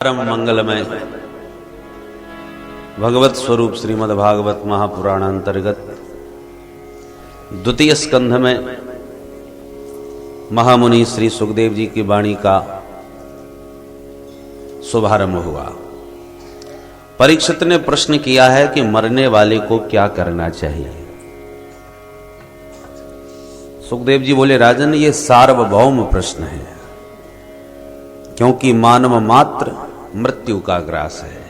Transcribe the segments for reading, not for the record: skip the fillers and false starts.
परम मंगलमय भगवत स्वरूप श्रीमद् भागवत महापुराण अंतर्गत द्वितीय स्कंध में महामुनि श्री सुखदेव जी की वाणी का शुभारंभ हुआ। परीक्षित ने प्रश्न किया है कि मरने वाले को क्या करना चाहिए। सुखदेव जी बोले, राजन, ये सार्वभौम प्रश्न है, क्योंकि मानव मात्र मृत्यु का ग्रास है।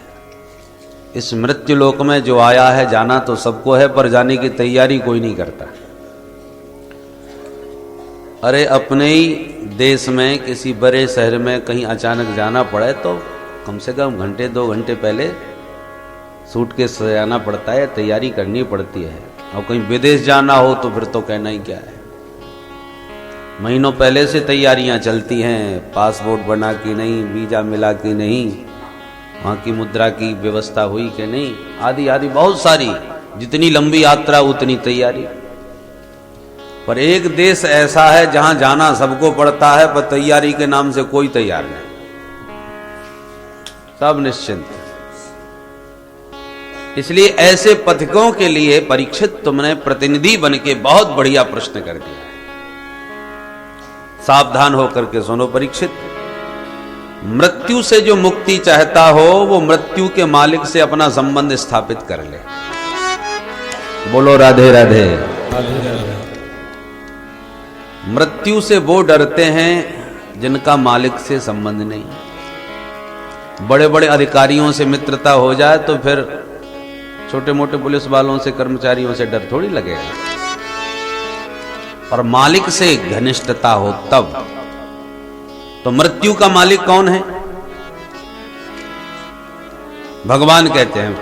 इस मृत्यु लोक में जो आया है, जाना तो सबको है, पर जाने की तैयारी कोई नहीं करता। अरे अपने ही देश में किसी बड़े शहर में कहीं अचानक जाना पड़े तो कम से कम घंटे 2 घंटे पहले सूटकेस सजाना पड़ता है, तैयारी करनी पड़ती है। और कहीं विदेश जाना हो तो फिर तो कहना ही क्या है, महीनों पहले से तैयारियां चलती हैं। पासपोर्ट बना कि नहीं, वीजा मिला कि नहीं, वहाँ की मुद्रा की व्यवस्था हुई कि नहीं, आदि आदि बहुत सारी। जितनी लंबी यात्रा उतनी तैयारी। पर एक देश ऐसा है जहां जाना सबको पड़ता है, पर तैयारी के नाम से कोई तैयार नहीं, सब निश्चिंत। इसलिए ऐसे पथिकों के लिए परीक्षित तुमने प्रतिनिधि बन के बहुत बढ़िया प्रश्न कर दिया। सावधान होकर के सुनो परीक्षित। मृत्यु से जो मुक्ति चाहता हो वो मृत्यु के मालिक से अपना संबंध स्थापित कर ले। बोलो राधे राधे। मृत्यु से वो डरते हैं जिनका मालिक से संबंध नहीं। बड़े बड़े अधिकारियों से मित्रता हो जाए तो फिर छोटे मोटे पुलिस वालों से, कर्मचारियों से डर थोड़ी लगेगा। और मालिक से घनिष्ठता हो तब। तो मृत्यु का मालिक कौन है? भगवान कहते हैं,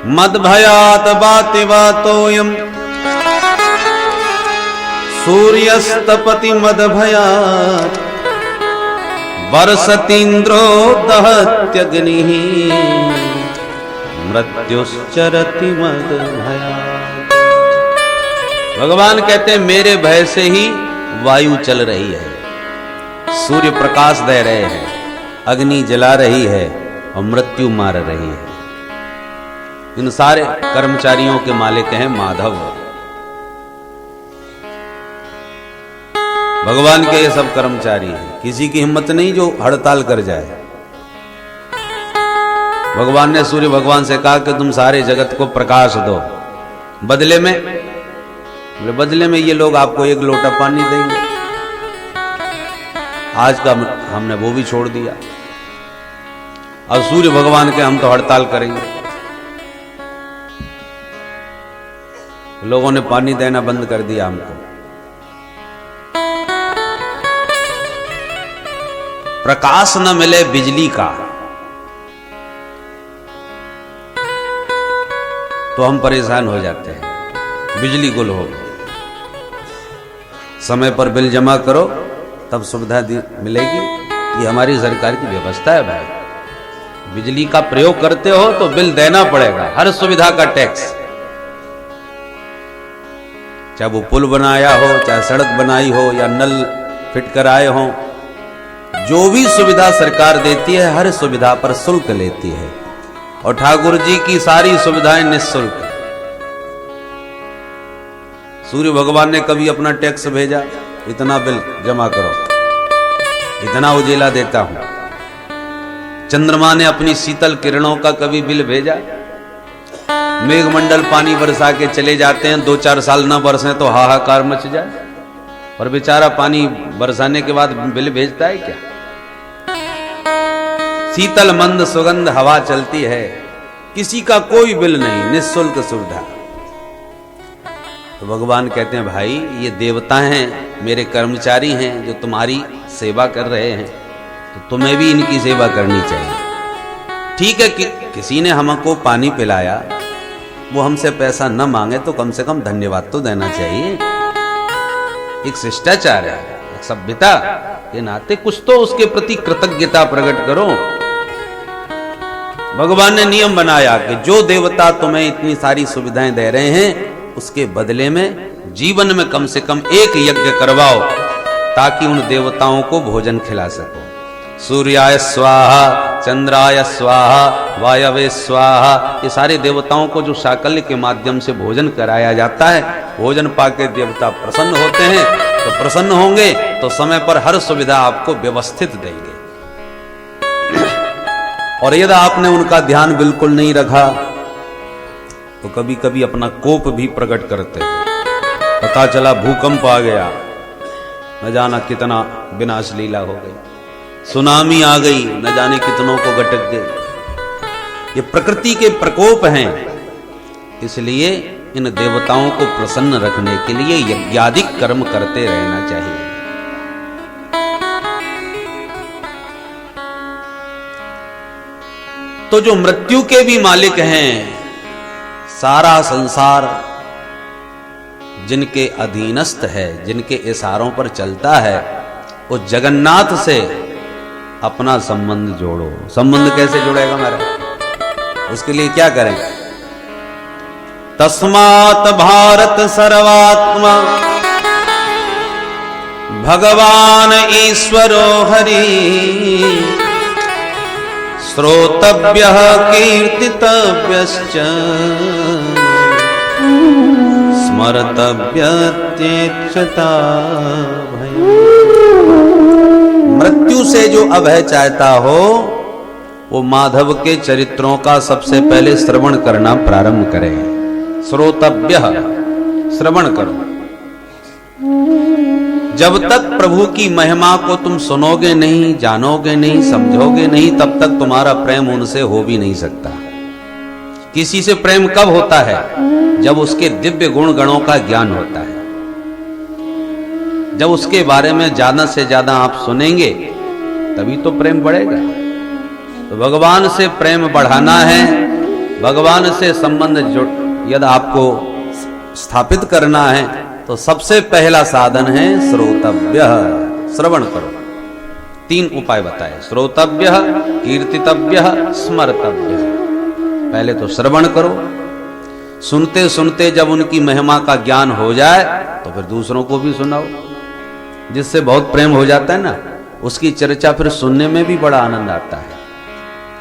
मद भयात बाति वातोयम सूर्यस्तपति मद भयात वर्षतीन्द्रो दहत्यग्निः मृत्युश्चरति मद भयात्। भगवान कहते हैं, मेरे भय से ही वायु चल रही है, सूर्य प्रकाश दे रहे हैं, अग्नि जला रही है और मृत्यु मार रही है। इन सारे कर्मचारियों के मालिक हैं माधव। भगवान के ये सब कर्मचारी हैं। किसी की हिम्मत नहीं जो हड़ताल कर जाए। भगवान ने सूर्य भगवान से कहा कि तुम सारे जगत को प्रकाश दो, बदले में ये लोग आपको 1 लोटा पानी देंगे। आज का हमने वो भी छोड़ दिया। और सूर्य भगवान के हम तो हड़ताल करेंगे। लोगों ने पानी देना बंद कर दिया हमको। प्रकाश न मिले बिजली का तो हम परेशान हो जाते हैं। बिजली गुल हो, समय पर बिल जमा करो तब सुविधा मिलेगी। ये हमारी सरकार की व्यवस्था है भाई। बिजली का प्रयोग करते हो तो बिल देना पड़ेगा, हर सुविधा का टैक्स। चाहे वो पुल बनाया हो, चाहे सड़क बनाई हो, या नल फिट कराए हो, जो भी सुविधा सरकार देती है हर सुविधा पर शुल्क लेती है। और ठाकुर जी की सारी सुविधाएं निःशुल्क। सूर्य भगवान ने कभी अपना टैक्स भेजा, इतना बिल जमा करो, इतना उजेला देता हूं। चंद्रमा ने अपनी शीतल किरणों का कभी बिल भेजा? मेघमंडल पानी बरसा के चले जाते हैं, 2-4 साल न बरसे तो हाहाकार मच जाए। और बेचारा पानी बरसाने के बाद बिल भेजता है क्या? शीतल मंद सुगंध हवा चलती है, किसी का कोई बिल नहीं, निःशुल्क सुविधा। तो भगवान कहते हैं, भाई ये देवता हैं, मेरे कर्मचारी हैं जो तुम्हारी सेवा कर रहे हैं, तो तुम्हें भी इनकी सेवा करनी चाहिए। ठीक है कि किसी ने हमको पानी पिलाया, वो हमसे पैसा न मांगे तो कम से कम धन्यवाद तो देना चाहिए। एक शिष्टाचार है, एक सभ्यता के नाते कुछ तो उसके प्रति कृतज्ञता प्रकट करो। भगवान ने नियम बनाया कि जो देवता तुम्हें इतनी सारी सुविधाएं दे रहे हैं, उसके बदले में जीवन में कम से कम 1 यज्ञ करवाओ। ताकि उन देवताओं को भोजन खिला सको। सूर्याय स्वाहा, चंद्राय स्वाहा, वायवे स्वाहा, ये सारे देवताओं को जो साकल्य के माध्यम से भोजन कराया जाता है, भोजन पाके देवता प्रसन्न होते हैं। तो प्रसन्न होंगे तो समय पर हर सुविधा आपको व्यवस्थित देंगे। और यदि आपने उनका ध्यान बिल्कुल नहीं रखा तो कभी कभी अपना कोप भी प्रकट करते हैं। पता चला भूकंप आ गया, न जाना कितना विनाश लीला हो गई, सुनामी आ गई, न जाने कितनों को गटक गई। ये प्रकृति के प्रकोप हैं। इसलिए इन देवताओं को प्रसन्न रखने के लिए यज्ञादिक कर्म करते रहना चाहिए। तो जो मृत्यु के भी मालिक हैं, सारा संसार जिनके अधीनस्थ है, जिनके इशारों पर चलता है, वो जगन्नाथ से अपना संबंध जोड़ो। संबंध कैसे जुड़ेगा मेरा? उसके लिए क्या करें? तस्मात् भारत सर्वात्मा भगवान ईश्वरो हरि, श्रोतव्यः कीर्तितव्यश्च स्मर्तव्यत्येक्षता भयम्। मृत्यु से जो अभय चाहता हो, वो माधव के चरित्रों का सबसे पहले श्रवण करना प्रारंभ करे। श्रोतव्यः, श्रवण करो। जब तक प्रभु की महिमा को तुम सुनोगे नहीं, जानोगे नहीं, समझोगे नहीं, तब तक तुम्हारा प्रेम उनसे हो भी नहीं सकता। किसी से प्रेम कब होता है? जब उसके दिव्य गुण गणों का ज्ञान होता है, जब उसके बारे में ज्यादा से ज्यादा आप सुनेंगे, तभी तो प्रेम बढ़ेगा। तो भगवान से प्रेम बढ़ाना है, भगवान से संबंध यदि आपको स्थापित करना है, तो सबसे पहला साधन है श्रोतव्यः, श्रवण करो। 3 उपाय बताए: श्रोतव्यः, कीर्तितव्यः, स्मर्तव्यः। पहले तो श्रवण करो। सुनते सुनते जब उनकी महिमा का ज्ञान हो जाए तो फिर दूसरों को भी सुनाओ। जिससे बहुत प्रेम हो जाता है ना, उसकी चर्चा फिर सुनने में भी बड़ा आनंद आता है।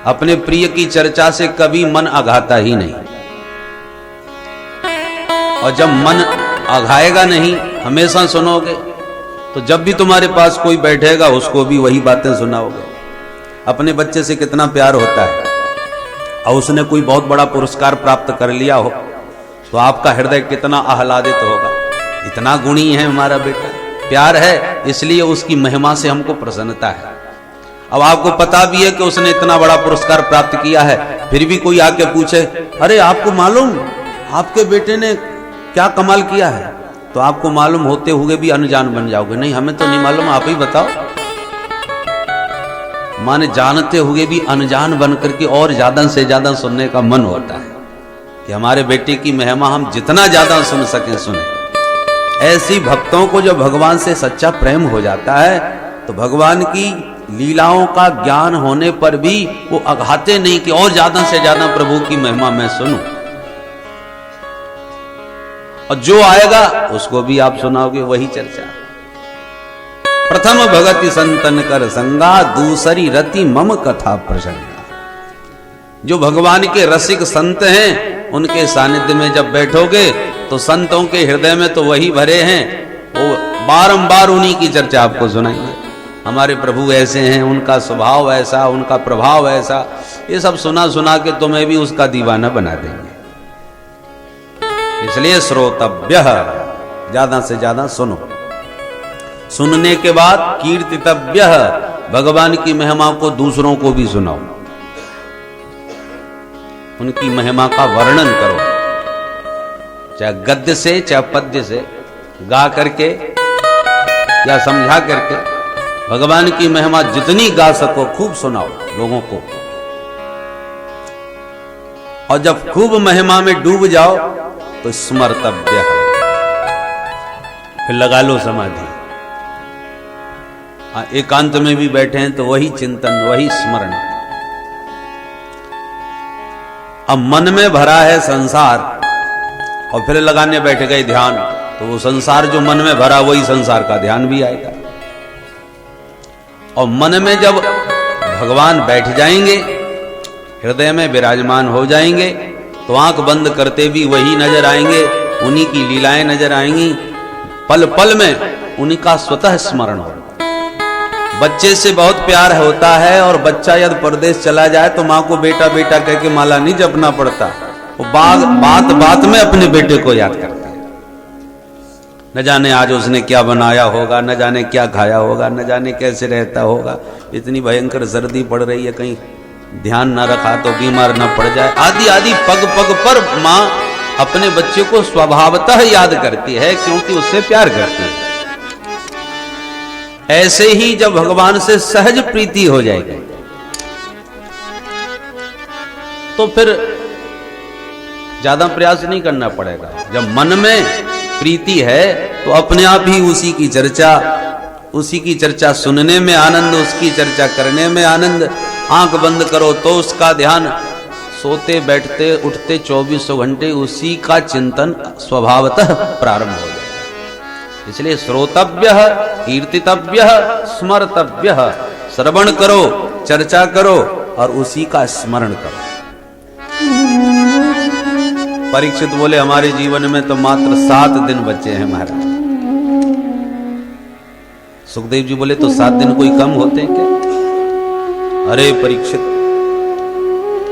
अपने प्रिय की चर्चा से कभी मन अघाता ही नहीं। और जब मन अघाएगा नहीं, हमेशा सुनोगे, तो जब भी तुम्हारे पास कोई बैठेगा उसको भी वही बातें सुनाओगे। अपने बच्चे से कितना प्यार होता है, और उसने कोई बहुत बड़ा पुरस्कार प्राप्त कर लिया हो तो आपका हृदय कितना आह्लादित होगा। इतना गुणी है हमारा बेटा, प्यार है, इसलिए उसकी महिमा से हमको प्रसन्नता है। अब आपको पता भी है कि उसने इतना बड़ा पुरस्कार प्राप्त किया है, फिर भी कोई आके पूछे, अरे आपको मालूम आपके बेटे ने क्या कमाल किया है, तो आपको मालूम होते हुए भी अनजान बन जाओगे। नहीं, हमें तो नहीं मालूम, आप ही बताओ। माने जानते हुए भी अनजान बन करके और ज्यादा से ज्यादा सुनने का मन होता है कि हमारे बेटे की महिमा हम जितना ज्यादा सुन सकें सुने। ऐसी भक्तों को जब भगवान से सच्चा प्रेम हो जाता है तो भगवान की लीलाओं का ज्ञान होने पर भी वो अघाते नहीं कि और ज्यादा से ज्यादा प्रभु की महिमा मैं सुनूं। और जो आएगा उसको भी आप सुनाओगे वही चर्चा। प्रथम भगति संतन कर संगा, दूसरी रति मम कथा प्रसंगा। जो भगवान के रसिक संत हैं, उनके सानिध्य में जब बैठोगे तो संतों के हृदय में तो वही भरे हैं, वो बारंबार उन्हीं की चर्चा आपको सुनाएंगे। हमारे प्रभु ऐसे हैं, उनका स्वभाव ऐसा, उनका प्रभाव ऐसा, ये सब सुना सुना के तुम्हें भी उसका दीवाना बना देंगे। इसलिए श्रोतव्यः, ज्यादा से ज्यादा सुनो। सुनने के बाद कीर्तितव्यः, भगवान की महिमा को दूसरों को भी सुनाओ। उनकी महिमा का वर्णन करो, चाहे गद्य से चाहे पद्य से, गा करके या समझा करके। भगवान की महिमा जितनी गा सको खूब सुनाओ लोगों को। और जब खूब महिमा में डूब जाओ तो स्मर्तव्य, फिर लगा लो समाधि। एकांत में भी बैठे हैं तो वही चिंतन, वही स्मरण। अब मन में भरा है संसार और फिर लगाने बैठ गए ध्यान, तो वो संसार जो मन में भरा वही संसार का ध्यान भी आएगा। और मन में जब भगवान बैठ जाएंगे, हृदय में विराजमान हो जाएंगे, तो आंख बंद करते भी वही नजर आएंगे, उन्हीं की लीलाएं नजर आएंगी, पल पल में उन्हीं का स्वतः स्मरण हो। बच्चे से बहुत प्यार होता है और बच्चा यदि परदेश चला जाए तो माँ को बेटा बेटा कह के माला नहीं जपना पड़ता, वो बात बात में अपने बेटे को याद करता है। न जाने आज उसने क्या बनाया होगा, न जाने क्या खाया होगा, न जाने कैसे रहता होगा, इतनी भयंकर सर्दी पड़ रही है, कहीं ध्यान न रखा तो बीमार न पड़ जाए, आदि आदि पग पग पर माँ अपने बच्चे को स्वभावतः याद करती है, क्योंकि उससे प्यार करती है। ऐसे ही जब भगवान से सहज प्रीति हो जाएगी तो फिर ज्यादा प्रयास नहीं करना पड़ेगा। जब मन में प्रीति है तो अपने आप ही उसी की चर्चा सुनने में आनंद, उसकी चर्चा करने में आनंद। आंख बंद करो तो उसका ध्यान, सोते बैठते उठते 24 घंटे उसी का चिंतन स्वभावतः प्रारंभ हो जाए। इसलिए श्रोतव्य, कीर्तितव्य, स्मर्तव्य, श्रवण करो, चर्चा करो और उसी का स्मरण करो। परीक्षित बोले हमारे जीवन में तो मात्र 7 दिन बचे हैं महाराज। सुखदेव जी बोले तो 7 दिन कोई कम होते हैं क्या? अरे परीक्षित,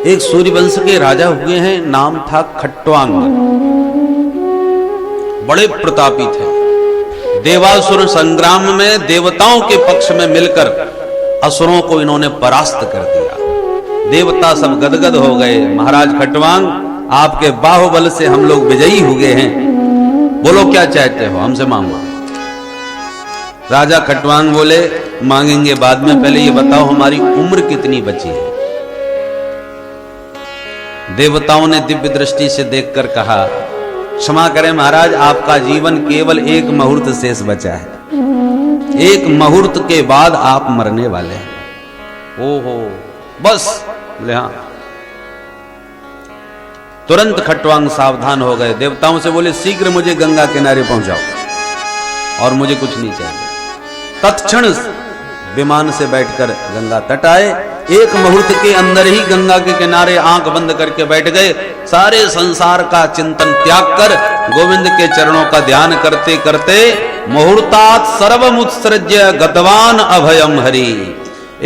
एक सूर्यवंश के राजा हुए हैं, नाम था खट्वांग, बड़े प्रतापी थे। देवासुर संग्राम में देवताओं के पक्ष में मिलकर असुरों को इन्होंने परास्त कर दिया। देवता सब गदगद हो गए, महाराज खट्वांग आपके बाहुबल से हम लोग विजयी हुए हैं, बोलो क्या चाहते हो, हमसे मांगो। राजा खट्वांग बोले मांगेंगे बाद में, पहले ये बताओ हमारी उम्र कितनी बची है। देवताओं ने दिव्य दृष्टि से देखकर कहा क्षमा करें महाराज, आपका जीवन केवल 1 मुहूर्त शेष बचा है, 1 मुहूर्त के बाद आप मरने वाले हैं। ओहो बस, बोले हाँ। तुरंत खट्वांग सावधान हो गए, देवताओं से बोले शीघ्र मुझे गंगा किनारे पहुंचाओ और मुझे कुछ नहीं चाहिए। तत्क्षण विमान से बैठकर गंगा तट आए, 1 मुहूर्त के अंदर ही गंगा के किनारे आंख बंद करके बैठ गए। सारे संसार का चिंतन त्याग कर गोविंद के चरणों का ध्यान करते करते मुहूर्तात् सर्वमुत्सृज्य गतवान अभयम हरि,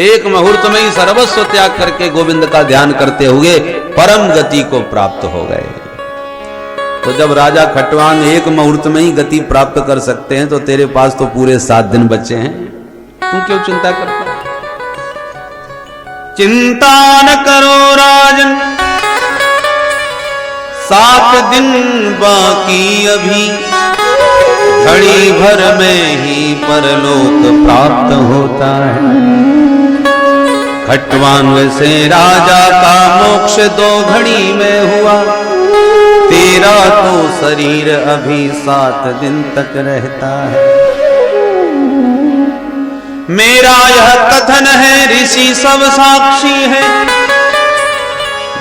1 मुहूर्त में ही सर्वस्व त्याग करके गोविंद का ध्यान करते हुए परम गति को प्राप्त हो गए। तो जब राजा खट्वांग 1 मुहूर्त में ही गति प्राप्त कर सकते हैं तो तेरे पास तो पूरे 7 दिन बचे हैं, तू क्यों चिंता करता है? चिंता न करो राजन, 7 दिन बाकी अभी, घड़ी भर में ही परलोक प्राप्त होता है। खट्वांग से राजा का मोक्ष 2 घड़ी में हुआ, तेरा तो शरीर अभी 7 दिन तक रहता है। मेरा यह कथन है, ऋषि सब साक्षी है,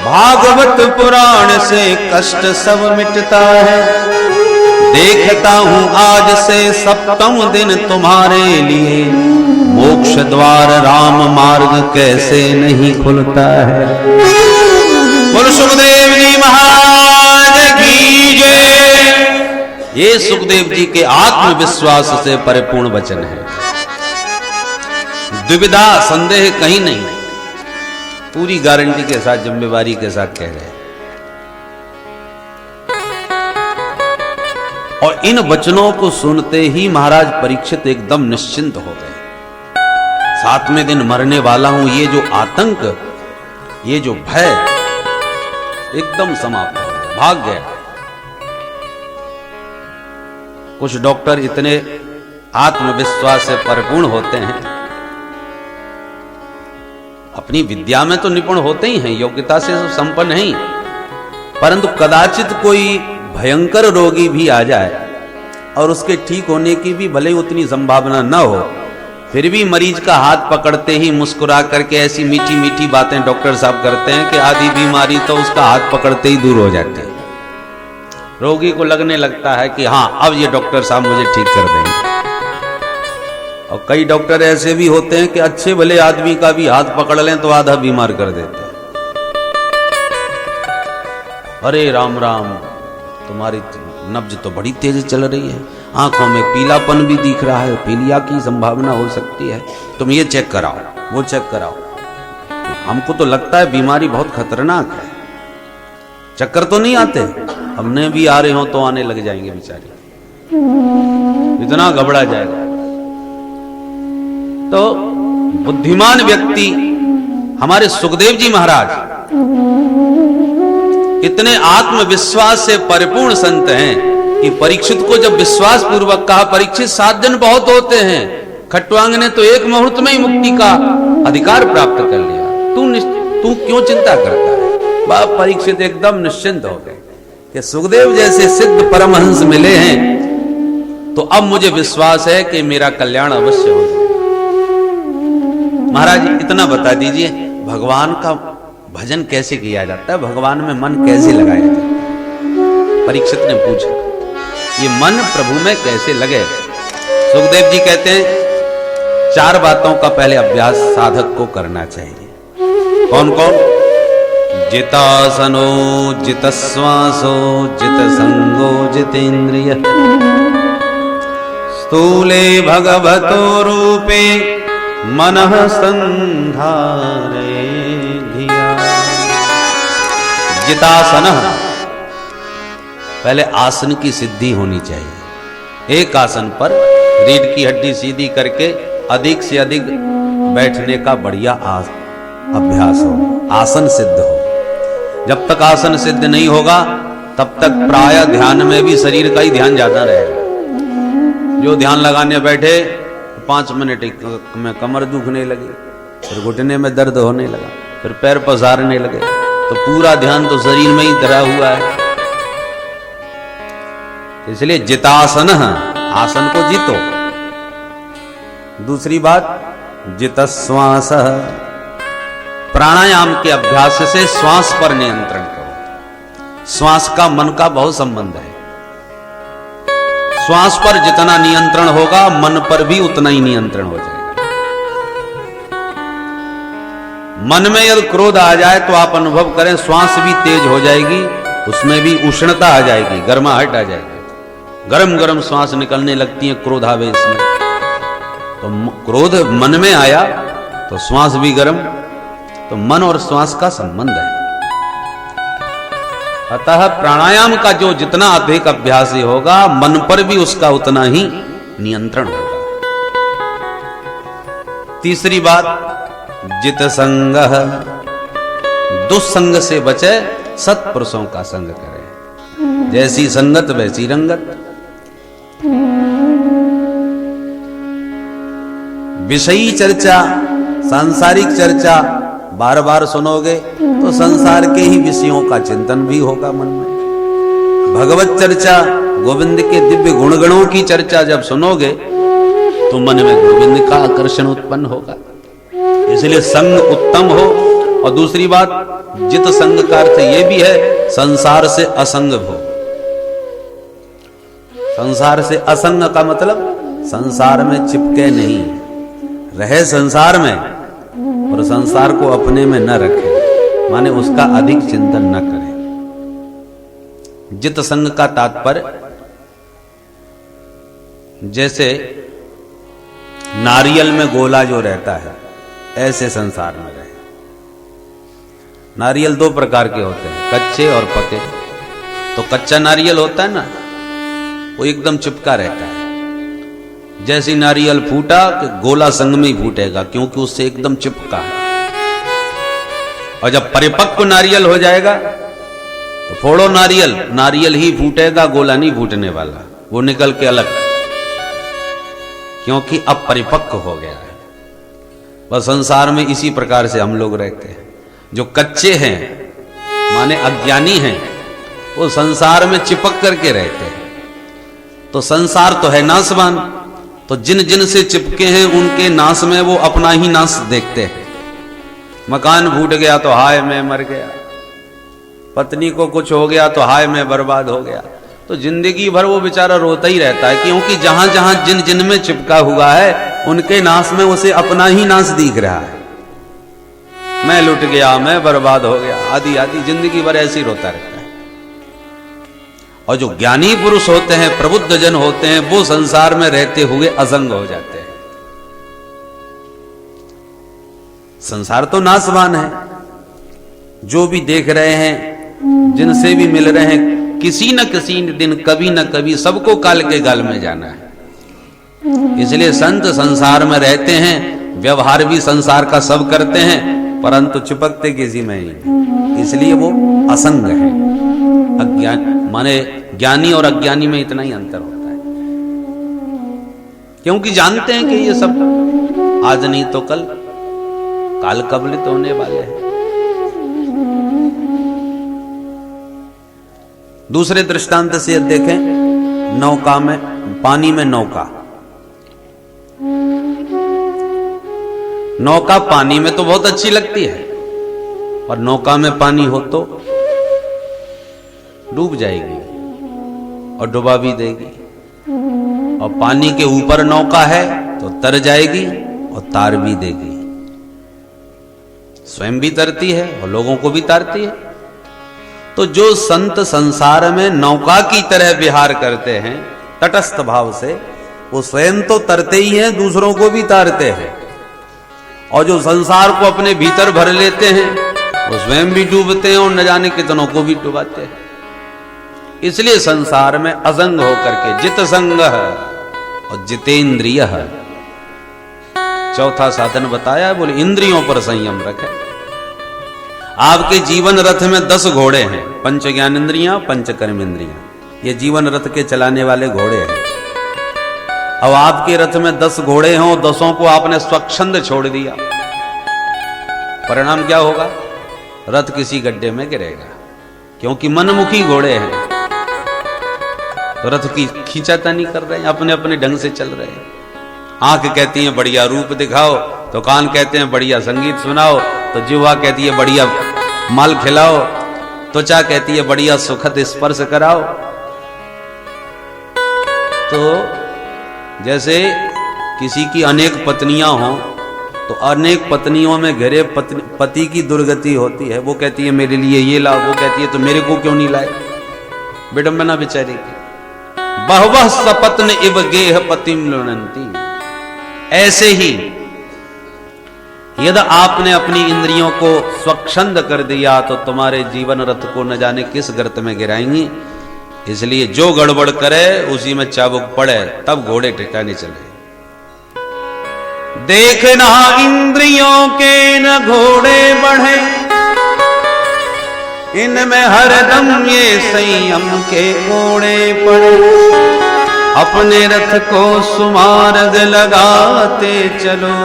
भागवत पुराण से कष्ट सब मिटता है। देखता हूं आज से 7वां दिन तुम्हारे लिए, मोक्ष द्वार राम मार्ग कैसे नहीं खुलता है। बोलो सुखदेव जी महाराज की जय। ये सुखदेव जी के आत्मविश्वास से परिपूर्ण वचन है, दुविधा संदेह कहीं नहीं, पूरी गारंटी के साथ जिम्मेवारी के साथ कह रहे हैं। और इन वचनों को सुनते ही महाराज परीक्षित एकदम निश्चिंत हो गए। 7वें दिन मरने वाला हूं, ये जो आतंक, ये जो भय एकदम समाप्त हो गया, भाग गया। कुछ डॉक्टर इतने आत्मविश्वास से परिपूर्ण होते हैं, अपनी विद्या में तो निपुण होते ही हैं, योग्यता से संपन्न हैं, परंतु कदाचित कोई भयंकर रोगी भी आ जाए और उसके ठीक होने की भी भले उतनी संभावना न हो, फिर भी मरीज का हाथ पकड़ते ही मुस्कुरा करके ऐसी मीठी मीठी बातें डॉक्टर साहब करते हैं कि आधी बीमारी तो उसका हाथ पकड़ते ही दूर हो जाती है। रोगी को लगने लगता है कि हाँ अब ये डॉक्टर साहब मुझे ठीक कर देंगे। और कई डॉक्टर ऐसे भी होते हैं कि अच्छे भले आदमी का भी हाथ पकड़ लें तो आधा बीमार कर देते हैं। अरे राम राम, तुम्हारी नब्ज तो बड़ी तेज चल रही है, आंखों में पीलापन भी दिख रहा है, पीलिया की संभावना हो सकती है, तुम ये चेक कराओ, वो चेक कराओ। हमको तो लगता है बीमारी बहुत खतरनाक है। चक्कर तो नहीं आते, हमने भी आ रहे हो तो आने लग जाएंगे बेचारे, इतना घबरा जाएगा। तो बुद्धिमान व्यक्ति हमारे सुखदेव जी महाराज इतने आत्मविश्वास से परिपूर्ण संत हैं कि परीक्षित को जब विश्वास पूर्वक कहा, परीक्षित 7 दिन बहुत होते हैं, खट्वांग ने तो 1 मुहूर्त में ही मुक्ति का अधिकार प्राप्त कर लिया, तू क्यों चिंता करता है। बाप परीक्षित एकदम निश्चिंत हो गए कि सुखदेव जैसे सिद्ध परमहंस मिले हैं तो अब मुझे विश्वास है कि मेरा कल्याण अवश्य हो जाएगा। महाराज इतना बता दीजिए, भगवान का भजन कैसे किया जाता है, भगवान में मन कैसे लगाया जाता है। परीक्षित ने पूछा, ये मन प्रभु में कैसे लगे। सुखदेव जी कहते हैं 4 बातों का पहले अभ्यास साधक को करना चाहिए। कौन कौन? जितासनो जितश्वासो जितसंगो जितेन्द्रिय स्थूले भगवतो रूपे मनः संधारे धिया। जितासन, पहले आसन की सिद्धि होनी चाहिए। एक आसन पर रीढ़ की हड्डी सीधी करके अधिक से अधिक बैठने का बढ़िया अभ्यास हो, आसन सिद्ध हो। जब तक आसन सिद्ध नहीं होगा तब तक प्राय ध्यान में भी शरीर का ही ध्यान ज्यादा रहेगा। जो ध्यान लगाने बैठे 5 मिनट में कमर दुखने लगी, फिर घुटने में दर्द होने लगा, फिर पैर पसारने लगे, तो पूरा ध्यान तो शरीर में ही धरा हुआ है। इसलिए जितासन, आसन को जीतो। दूसरी बात जितश्वास, प्राणायाम के अभ्यास से श्वास पर नियंत्रण करो। श्वास का मन का बहुत संबंध है। श्वास पर जितना नियंत्रण होगा मन पर भी उतना ही नियंत्रण हो जाएगा। मन में यदि क्रोध आ जाए तो आप अनुभव करें श्वास भी तेज हो जाएगी, उसमें भी उष्णता आ जाएगी, गर्माहट आ जाएगी, गरम गरम श्वास निकलने लगती है क्रोधावेश में। तो क्रोध मन में आया तो श्वास भी गर्म, तो मन और श्वास का संबंध है। अतः प्राणायाम का जो जितना अधिक अभ्यासी होगा मन पर भी उसका उतना ही नियंत्रण होगा। तीसरी बात जितसंग, दुस्संग से बचे, सत्पुरुषों का संग करें। जैसी संगत वैसी रंगत। विषयी चर्चा, सांसारिक चर्चा बार बार सुनोगे तो संसार के ही विषयों का चिंतन भी होगा मन में। भगवत चर्चा, गोविंद के दिव्य गुणगणों की चर्चा जब सुनोगे तो मन में गोविंद का आकर्षण उत्पन्न होगा। इसलिए संग उत्तम हो। और दूसरी बात जित संग का अर्थ यह भी है संसार से असंग हो। संसार से असंग का मतलब संसार में चिपके नहीं रहे, संसार में, और संसार को अपने में न रखे, माने उसका अधिक चिंतन न करे। जित संग का तात्पर्य जैसे नारियल में गोला जो रहता है ऐसे संसार में रहे। नारियल 2 प्रकार के होते हैं, कच्चे और पके। तो कच्चा नारियल होता है ना, वो एकदम चिपका रहता है। जैसी नारियल फूटा कि गोला संग में ही फूटेगा, क्योंकि उससे एकदम चिपका है। और जब परिपक्व नारियल हो जाएगा तो फोड़ो नारियल, नारियल ही फूटेगा, गोला नहीं फूटने वाला, वो निकल के अलग, क्योंकि अब परिपक्व हो गया है। बस संसार में इसी प्रकार से हम लोग रहते हैं। जो कच्चे हैं माने अज्ञानी हैं, वो संसार में चिपक करके रहते हैं। तो संसार तो है नाशवान, तो जिन जिन से चिपके हैं उनके नाश में वो अपना ही नाश देखते हैं। मकान फूट गया तो हाय मैं मर गया, पत्नी को कुछ हो गया तो हाय मैं बर्बाद हो गया। तो जिंदगी भर वो बेचारा रोता ही रहता है, क्योंकि जहां जहां जिन जिन में चिपका हुआ है उनके नाश में उसे अपना ही नाश दिख रहा है। मैं लुट गया, मैं बर्बाद हो गया, आदि आदि जिंदगी भर ऐसे ही रोता रहता है। और जो ज्ञानी पुरुष होते हैं, प्रबुद्ध जन होते हैं, वो संसार में रहते हुए असंग हो जाते हैं। संसार तो नाशवान है, जो भी देख रहे हैं, जिनसे भी मिल रहे हैं, किसी न किसी दिन कभी न कभी सबको काल के गाल में जाना है। इसलिए संत संसार में रहते हैं, व्यवहार भी संसार का सब करते हैं, परंतु चिपकते किसी में नहीं, इसलिए वो असंग है। अज्ञान माने ज्ञानी और अज्ञानी में इतना ही अंतर होता है, क्योंकि जानते हैं कि ये सब आज नहीं तो कल काल कबलित होने वाले हैं। दूसरे दृष्टांत से देखें, नौका में, पानी में नौका, नौका पानी में तो बहुत अच्छी लगती है, और नौका में पानी हो तो डूब जाएगी और डुबा भी देगी। और पानी के ऊपर नौका है तो तर जाएगी और तार भी देगी, स्वयं भी तरती है और लोगों को भी तारती है। तो जो संत संसार में नौका की तरह विहार करते हैं तटस्थ भाव से, वो स्वयं तो तरते ही हैं, दूसरों को भी तारते हैं। और जो संसार को अपने भीतर भर लेते हैं, वो स्वयं भी डूबते हैं और न जाने कितनों को भी डुबाते हैं। इसलिए संसार में असंग होकर के जित संग और जितेंद्रिय, चौथा साधन बताया, बोले इंद्रियों पर संयम रखे। आपके जीवन रथ में 10 घोड़े हैं, पंच ज्ञान इंद्रियां, पंच कर्म इंद्रियां, ये जीवन रथ के चलाने वाले घोड़े हैं। अब आपके रथ में 10 घोड़े हों, 10 को आपने स्वच्छंद छोड़ दिया, परिणाम क्या होगा? रथ किसी गड्ढे में गिरेगा, क्योंकि मनमुखी घोड़े हैं। तो रथ की खींचातानी कर रहे हैं, अपने अपने ढंग से चल रहे हैं। आंख कहती है बढ़िया रूप दिखाओ, तो कान कहते हैं बढ़िया संगीत सुनाओ, तो जिह्वा कहती है बढ़िया माल खिलाओ, त्वचा कहती है बढ़िया सुखद स्पर्श कराओ। तो जैसे किसी की अनेक पत्नियां हों, तो अनेक पत्नियों में घिरे पति की दुर्गति होती है। वो कहती है मेरे लिए ये लाओ, वो कहती है तो मेरे को क्यों नहीं लाए, विडंबना बेचारी की। बहवः सपत्न इव गेह पतिम लुणंती। ऐसे ही यदि आपने अपनी इंद्रियों को स्वच्छंद कर दिया, तो तुम्हारे जीवन रथ को न जाने किस गर्त में गिराएंगी। इसलिए जो गड़बड़ करे उसी में चाबुक पड़े, तब घोड़े ठिकाने चले। देखना इंद्रियों के न घोड़े बढ़े, इनमें हरदम ये संयम के घोड़े पड़े। अपने रथ को सुमार्ग लगाते चलो,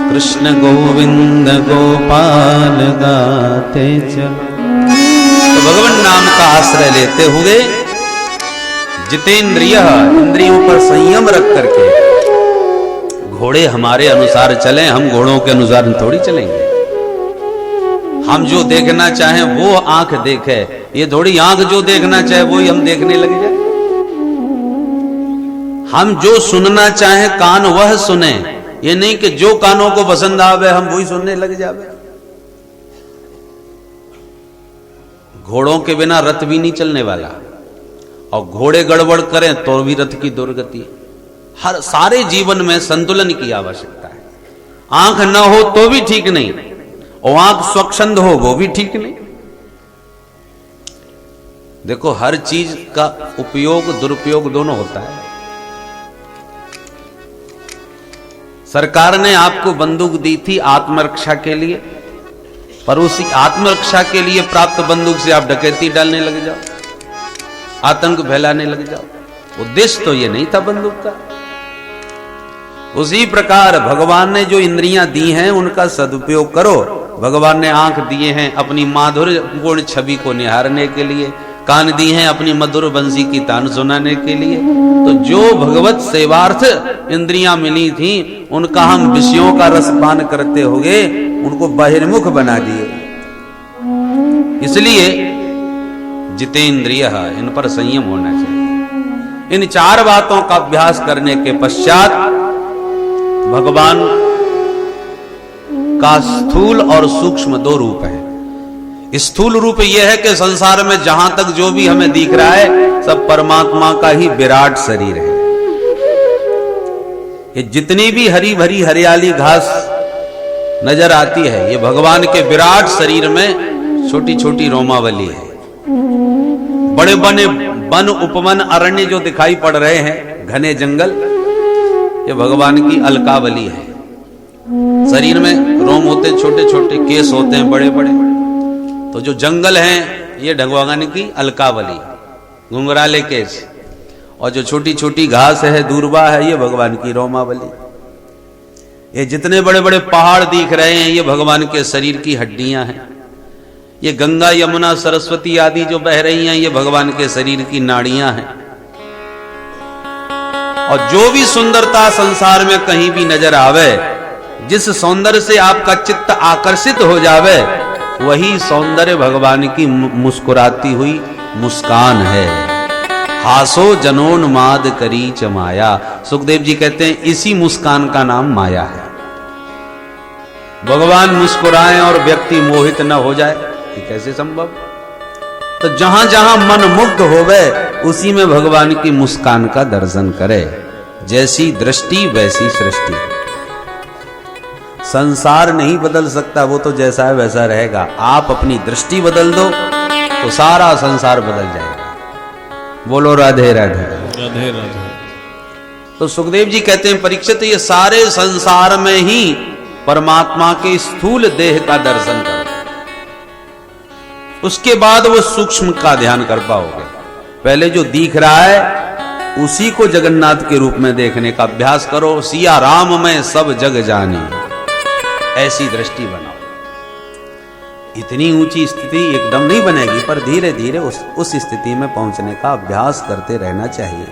कृष्ण गोविंद गोपाल गाते चलो। तो भगवान नाम का आश्रय लेते हुए जितेंद्रिय, इंद्रियों पर संयम रख करके घोड़े हमारे अनुसार चलें, हम घोड़ों के अनुसार थोड़ी चलेंगे। हम जो देखना चाहें वो आंख देखे, ये थोड़ी आंख जो देखना चाहे वो ही हम देखने लग जाए। हम जो सुनना चाहें कान वह सुने, ये नहीं कि जो कानों को पसंद आवे हम वही सुनने लग जावे। घोड़ों के बिना रथ भी नहीं चलने वाला, और घोड़े गड़बड़ करें तो भी रथ की दुर्गति। हर सारे जीवन में संतुलन की आवश्यकता है। आंख न हो तो भी ठीक नहीं, और आंख स्वच्छंद हो वो भी ठीक नहीं। देखो हर चीज का उपयोग दुरुपयोग दोनों होता है। सरकार ने आपको बंदूक दी थी आत्मरक्षा के लिए, पर उसी आत्मरक्षा के लिए प्राप्त बंदूक से आप डकैती डालने लग जाओ, आतंक फैलाने लग जाओ। उद्देश्य तो ये नहीं था बंदूक का। उसी प्रकार भगवान ने जो इंद्रियां दी हैं उनका सदुपयोग करो। भगवान ने आंख दिए हैं अपनी माधुर्य पूर्ण छवि को निहारने के लिए, कान दी हैं अपनी मधुर बंसी की तान सुनाने के लिए। तो जो भगवत सेवार्थ इंद्रियां मिली थी उनका हम विषयों का रसपान करते हुए उनको बहिर्मुख बना दिए। इसलिए जितेंद्रिय, इन पर संयम होना चाहिए। इन 4 बातों का अभ्यास करने के पश्चात भगवान का स्थूल और सूक्ष्म दो रूप है। स्थूल रूप यह है कि संसार में जहां तक जो भी हमें दिख रहा है सब परमात्मा का ही विराट शरीर है। ये जितनी भी हरी भरी हरियाली घास नजर आती है ये भगवान के विराट शरीर में छोटी छोटी रोमावली है। बड़े बने वन उपवन अरण्य जो दिखाई पड़ रहे हैं, घने जंगल, ये भगवान की अलकावली है। शरीर में रोम होते हैं, छोटे छोटे केस होते हैं बड़े बड़े, तो जो जंगल हैं ये भगवान की अलकावली, घुंघराले केस, और जो छोटी छोटी घास है दूरबा है ये भगवान की रोमावली। ये जितने बड़े बड़े पहाड़ दिख रहे हैं ये भगवान के शरीर की हड्डियां हैं। ये गंगा यमुना सरस्वती आदि जो बह रही हैं ये भगवान के शरीर की नाड़ियां हैं। और जो भी सुंदरता संसार में कहीं भी नजर आवे, जिस सौंदर्य से आपका चित्त आकर्षित हो जावे, वही सौंदर्य भगवान की मुस्कुराती हुई मुस्कान है। हासो जनोन्माद करी च माया, सुखदेव जी कहते हैं इसी मुस्कान का नाम माया है। भगवान मुस्कुराएं और व्यक्ति मोहित न हो जाए, ये कैसे संभव? तो जहां जहां मन मुग्ध होवे उसी में भगवान की मुस्कान का दर्शन करे। जैसी दृष्टि वैसी सृष्टि। संसार नहीं बदल सकता, वो तो जैसा है वैसा रहेगा। आप अपनी दृष्टि बदल दो तो सारा संसार बदल जाएगा। बोलो राधे राधे राधे राधे। तो सुखदेव जी कहते हैं परीक्षित, ये सारे संसार में ही परमात्मा के स्थूल देह का दर्शन करो, उसके बाद वो सूक्ष्म का ध्यान कर पाओगे। पहले जो दिख रहा है उसी को जगन्नाथ के रूप में देखने का अभ्यास करो। सिया राम में सब जग जानी, ऐसी दृष्टि बनाओ। इतनी ऊंची स्थिति एकदम नहीं बनेगी, पर धीरे धीरे उस स्थिति में पहुंचने का अभ्यास करते रहना चाहिए।